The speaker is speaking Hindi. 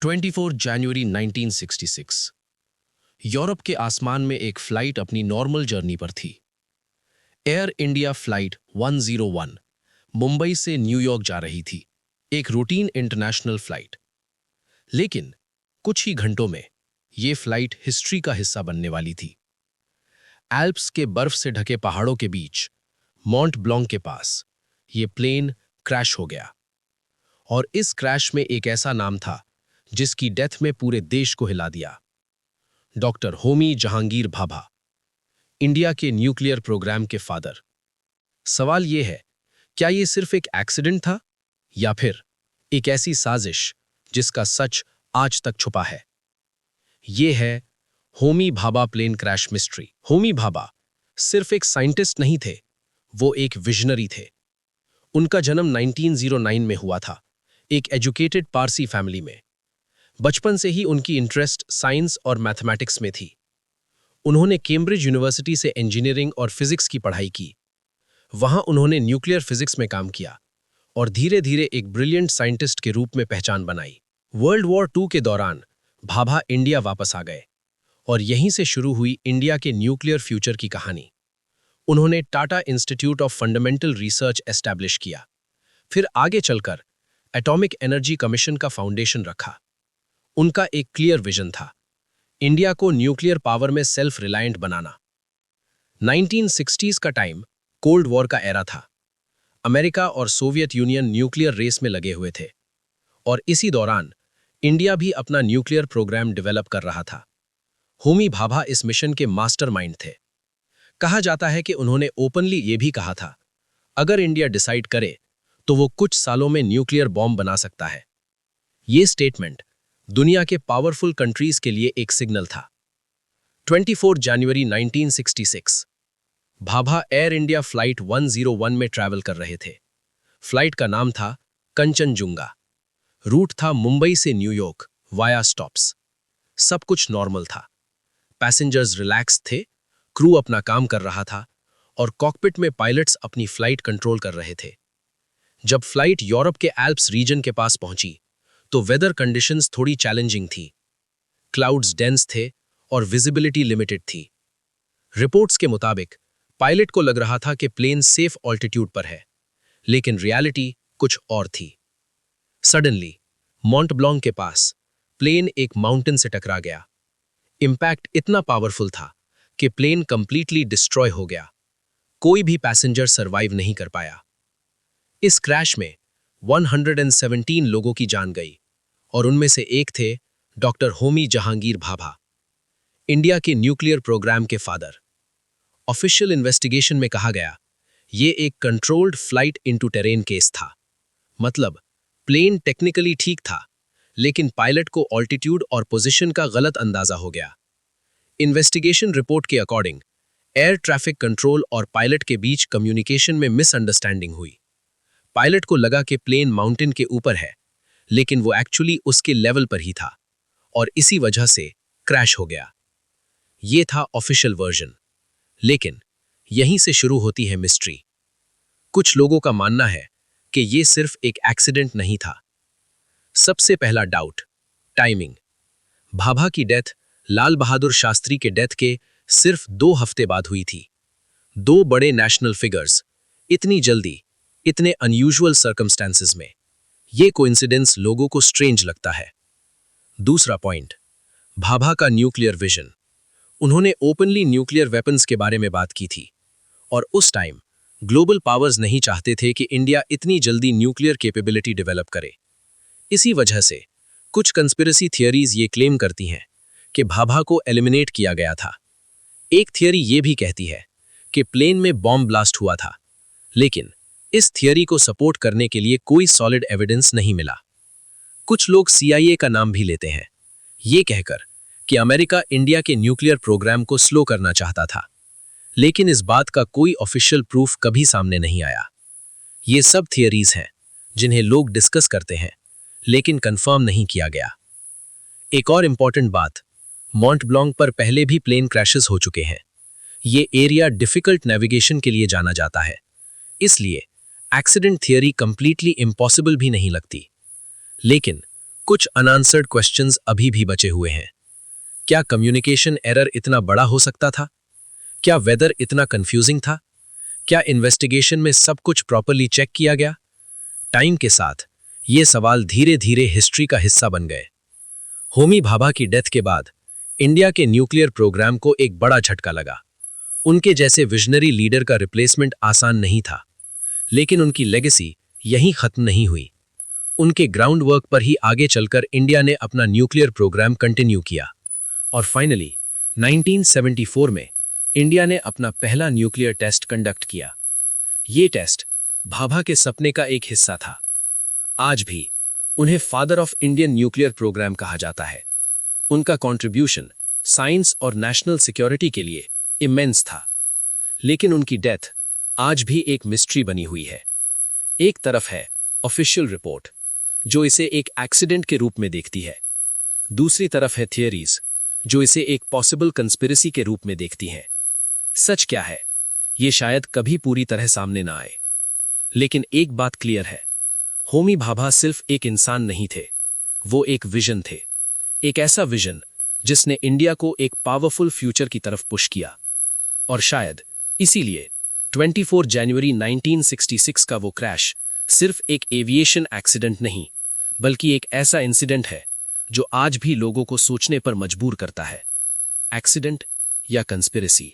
24 जनवरी 1966 यूरोप के आसमान में एक फ्लाइट अपनी नॉर्मल जर्नी पर थी। एयर इंडिया फ्लाइट 101 मुंबई से न्यूयॉर्क जा रही थी, एक रूटीन इंटरनेशनल फ्लाइट। लेकिन कुछ ही घंटों में ये फ्लाइट हिस्ट्री का हिस्सा बनने वाली थी। एल्प्स के बर्फ से ढके पहाड़ों के बीच मॉन्ट ब्लॉन्क के पास ये प्लेन क्रैश हो गया। और इस क्रैश में एक ऐसा नाम था जिसकी डेथ में पूरे देश को हिला दिया। डॉक्टर होमी जहांगीर भाभा, इंडिया के न्यूक्लियर प्रोग्राम के फादर। सवाल यह है, क्या यह सिर्फ एक एक्सीडेंट था या फिर एक ऐसी साजिश जिसका सच आज तक छुपा है? यह है Homi Bhabha plane crash mystery. Homi Bhabha सिर्फ एक साइंटिस्ट नहीं थे, वो एक विजनरी थे। उनका जन्म 1909 में हुआ था, एक एजुकेटेड पारसी फैमिली में। बचपन से ही उनकी इंटरेस्ट साइंस और मैथमेटिक्स में थी। उन्होंने कैम्ब्रिज यूनिवर्सिटी से इंजीनियरिंग और फिजिक्स की पढ़ाई की। वहां उन्होंने न्यूक्लियर फिजिक्स में काम किया और धीरे धीरे एक ब्रिलियंट साइंटिस्ट के रूप में पहचान बनाई। वर्ल्ड वॉर II के दौरान भाभा इंडिया वापस आ गए और यहीं से शुरू हुई इंडिया के न्यूक्लियर फ्यूचर की कहानी। उन्होंने Tata institute of fundamental research establish किया, फिर आगे चलकर एटॉमिक एनर्जी कमीशन का फाउंडेशन रखा। उनका एक क्लियर विजन था, इंडिया को न्यूक्लियर पावर में सेल्फ रिलायंट बनाना। 1960s का टाइम कोल्ड वॉर का एरा था। अमेरिका और सोवियत यूनियन न्यूक्लियर रेस में लगे हुए थे और इसी दौरान इंडिया भी अपना न्यूक्लियर प्रोग्राम डेवलप कर रहा था। होमी भाभा इस मिशन के मास्टरमाइंड थे। कहा जाता है कि उन्होंने ओपनली ये भी कहा था, अगर इंडिया डिसाइड करे तो वो कुछ सालों में न्यूक्लियर बॉम्ब बना सकता है। ये स्टेटमेंट दुनिया के पावरफुल कंट्रीज के लिए एक सिग्नल था। 24 जनवरी 1966 भाभा एयर इंडिया फ्लाइट 101 में ट्रैवल कर रहे थे। फ्लाइट का नाम था कंचनजुंगा। रूट था मुंबई से न्यूयॉर्क वाया स्टॉप्स। सब कुछ नॉर्मल था। पैसेंजर्स रिलैक्स थे, क्रू अपना काम कर रहा था और कॉकपिट में पायलट्स अपनी फ्लाइट कंट्रोल कर रहे थे। जब फ्लाइट यूरोप के एल्प्स रीजन के पास पहुंची तो वेदर कंडीशंस थोड़ी चैलेंजिंग थी। क्लाउड्स डेंस थे और विजिबिलिटी लिमिटेड थी। रिपोर्ट्स के मुताबिक पायलट को लग रहा था कि प्लेन सेफ ऑल्टीट्यूड पर है, लेकिन रियलिटी कुछ और थी। सडनली मॉन्ट ब्लॉन्क के पास प्लेन एक माउंटेन से टकरा गया। इंपैक्ट इतना पावरफुल था कि प्लेन कंप्लीटली डिस्ट्रॉय हो गया। कोई भी पैसेंजर सरवाइव नहीं कर पाया। इस क्रैश में 117 लोगों की जान गई और उनमें से एक थे डॉक्टर होमी जहांगीर भाभा, इंडिया के न्यूक्लियर प्रोग्राम के फादर। ऑफिशियल इन्वेस्टिगेशन में कहा गया, ये एक controlled flight into terrain case था। मतलब प्लेन टेक्निकली ठीक था, लेकिन पायलट को ऑल्टीट्यूड और पोजीशन का गलत अंदाजा हो गया। इन्वेस्टिगेशन रिपोर्ट के अकॉर्डिंग एयर ट्रैफिक कंट्रोल और पायलट के बीच कम्युनिकेशन में मिसअंडरस्टैंडिंग हुई। पायलट को लगा कि प्लेन माउंटेन के ऊपर है, लेकिन वो एक्चुअली उसके लेवल पर ही था और इसी वजह से क्रैश हो गया। ये था ऑफिशियल वर्जन, लेकिन यहीं से शुरू होती है मिस्ट्री। कुछ लोगों का मानना है कि ये सिर्फ एक एक्सीडेंट नहीं था। सबसे पहला डाउट, टाइमिंग। भाभा की डेथ लाल बहादुर शास्त्री के डेथ के सिर्फ 2 हफ्ते बाद हुई थी। 2 बड़े नेशनल फिगर्स, इतनी जल्दी, इतने अनयूजुअल सर्कमस्टेंसेस में। ये कोइंसिडेंस लोगों को स्ट्रेंज लगता है। दूसरा पॉइंट, भाभा का न्यूक्लियर विजन। उन्होंने ओपनली न्यूक्लियर वेपन्स के बारे में बात की थी और उस टाइम ग्लोबल पावर्स नहीं चाहते थे कि इंडिया इतनी जल्दी न्यूक्लियर कैपेबिलिटी डेवलप करे। इसी वजह से कुछ कंस्पिरेसी थियरीज ये क्लेम करती हैं कि भाभा को एलिमिनेट किया गया था। एक थियरी ये भी कहती है कि प्लेन में बॉम्ब ब्लास्ट हुआ था, लेकिन इस थियरी को सपोर्ट करने के लिए कोई सॉलिड एविडेंस नहीं मिला। कुछ लोग CIA का नाम भी लेते हैं, ये कहकर कि अमेरिका इंडिया के न्यूक्लियर प्रोग्राम को स्लो करना चाहता था, लेकिन इस बात का कोई ऑफिशियल प्रूफ कभी सामने नहीं आया। ये सब थियरीज हैं जिन्हें लोग डिस्कस करते हैं, लेकिन कंफर्म नहीं किया गया। एक और इंपॉर्टेंट बात, मॉन्ट ब्लॉन्क पर पहले भी प्लेन क्रैशेस हो चुके हैं। ये एरिया डिफिकल्ट नेविगेशन के लिए जाना जाता है, इसलिए एक्सीडेंट थियरी कंप्लीटली इम्पॉसिबल भी नहीं लगती। लेकिन कुछ अनआंसर्ड क्वेश्चंस अभी भी बचे हुए हैं। क्या कम्युनिकेशन एरर इतना बड़ा हो सकता था? क्या वेदर इतना कंफ्यूजिंग था? क्या इन्वेस्टिगेशन में सब कुछ प्रॉपरली चेक किया गया? टाइम के साथ ये सवाल धीरे धीरे हिस्ट्री का हिस्सा बन गए। होमी भाभा की डेथ के बाद इंडिया के न्यूक्लियर प्रोग्राम को एक बड़ा झटका लगा। उनके जैसे विजनरी लीडर का रिप्लेसमेंट आसान नहीं था, लेकिन उनकी लेगेसी यहीं खत्म नहीं हुई। उनके ग्राउंड वर्क पर ही आगे चलकर इंडिया ने अपना न्यूक्लियर प्रोग्राम कंटिन्यू किया और फाइनली 1974 में इंडिया ने अपना पहला न्यूक्लियर टेस्ट कंडक्ट किया। ये टेस्ट भाभा के सपने का एक हिस्सा था। आज भी उन्हें father of Indian nuclear program कहा जाता है। उनका कंट्रीब्यूशन साइंस और नेशनल सिक्योरिटी के लिए इमेंस था, लेकिन उनकी डेथ आज भी एक मिस्ट्री बनी हुई है। एक तरफ है ऑफिशियल रिपोर्ट जो इसे एक एक्सीडेंट के रूप में देखती है, दूसरी तरफ है थियरीज जो इसे एक पॉसिबल कंस्पिरेसी के रूप में देखती हैं। सच क्या है ये शायद कभी पूरी तरह सामने ना आए, लेकिन एक बात क्लियर है, होमी भाभा सिर्फ एक इंसान नहीं थे, वो एक विजन थे। एक ऐसा विजन जिसने इंडिया को एक पावरफुल फ्यूचर की तरफ पुश किया। और शायद इसीलिए 24 जनवरी 1966 का वो क्रैश सिर्फ एक एविएशन एक्सीडेंट नहीं, बल्कि एक ऐसा इंसिडेंट है जो आज भी लोगों को सोचने पर मजबूर करता है। एक्सीडेंट या कंस्पिरेसी,